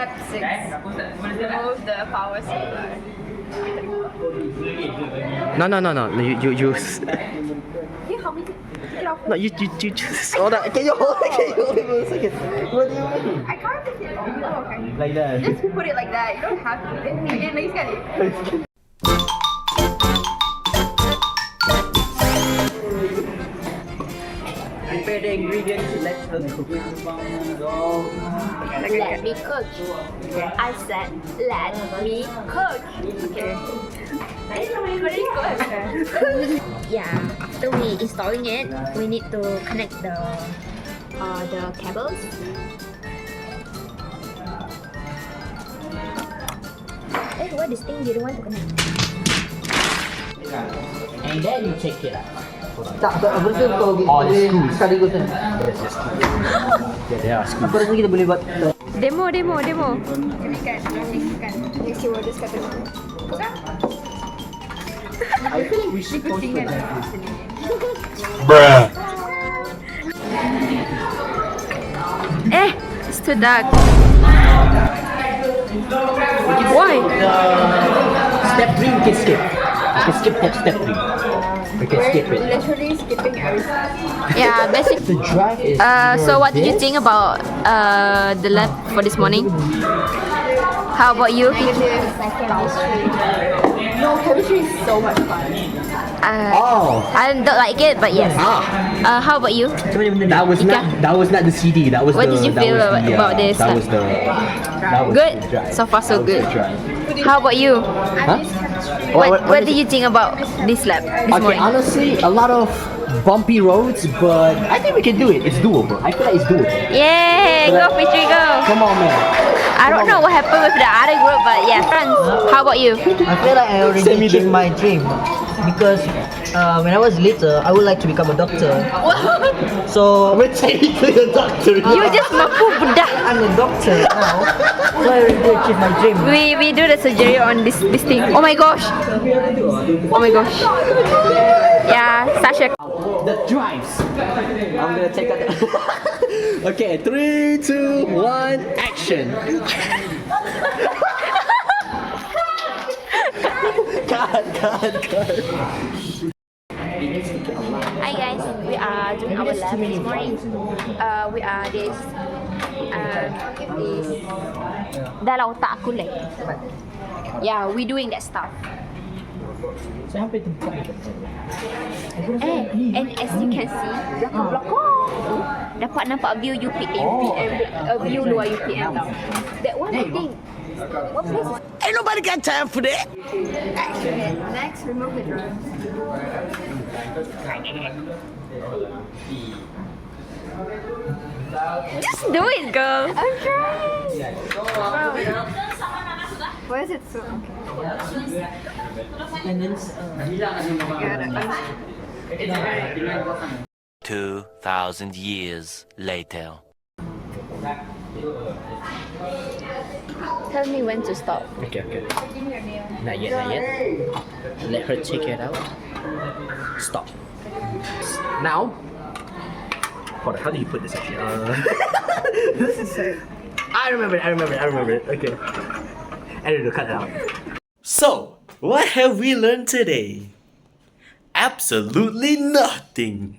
Step 6. Remove the power saver. No. You You help me take it off. no, you just hold on. Can you hold it? Can you hold it for a second? What do you mean? I can't take it off. Oh, okay. Like that. Just put it like that. You don't have to. Again, lagi sekali. Prepare the ingredients. Let's cook. Let me cook. I said, let me cook. Okay. Very good. Yeah. After we installing it, we need to connect the cables. What this thing you don't want to connect? And then you take it out. Tak, apa rasa kau sekaligus kan? Yeah, screws. Apa rasa kita boleh buat Demo. Kan, next you just kata. I feel like we should Kucingan. Bruh. It's too dark. Why? Step 3 we can skip. We can skip step 3. We can skip it. Literally skipping everything. Yeah, basic. The drive is. So what did you think about the lab for this morning? How about you? No, chemistry is so much fun. I don't like it, but yes. How about you? That was not the CD. That was What the. did you feel about this? That was the. Good. The drive. So far, so That was good. the drive. How about you? Huh? What did you think about this lab this Okay, morning? honestly, a lot of bumpy roads, but I think we can do it. It's doable. I feel like it's doable. Yay! Go Fitri, go! Come on, man. I don't know what happened with the other group, but yeah, friends. How about you? I feel like I already achieved my dream because when I was little, I would like to become a doctor. So We're taking to the doctor. You just mampu bedah. I'm a doctor now. So I already achieved my dream. We do the surgery on this thing. Oh my gosh. Oh my gosh. Yeah, Sasha. The drives. I'm gonna take that. Okay, 3, 2, 1, action. Cut. Hi guys, we are doing our lab this morning. We are this. Dalam otak aku lah. Yeah, we doing that stuff. And as you can see, belakang dapat nampak view UPM, view luar UPM. That one I think. What place is? Ain't nobody got time for that. Next, remove the drums. Just do it, girl. I'm trying. Why is it so? Okay. 2,000 years later. Tell me when to stop. Okay. Not yet. Let her take it out. Stop. Now. Hold on, how do you put this actually? This is it. I remember it. Okay. Editor, cut it out. So, what have we learned today? Absolutely nothing.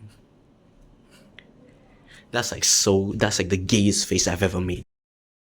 That's like the gayest face I've ever made.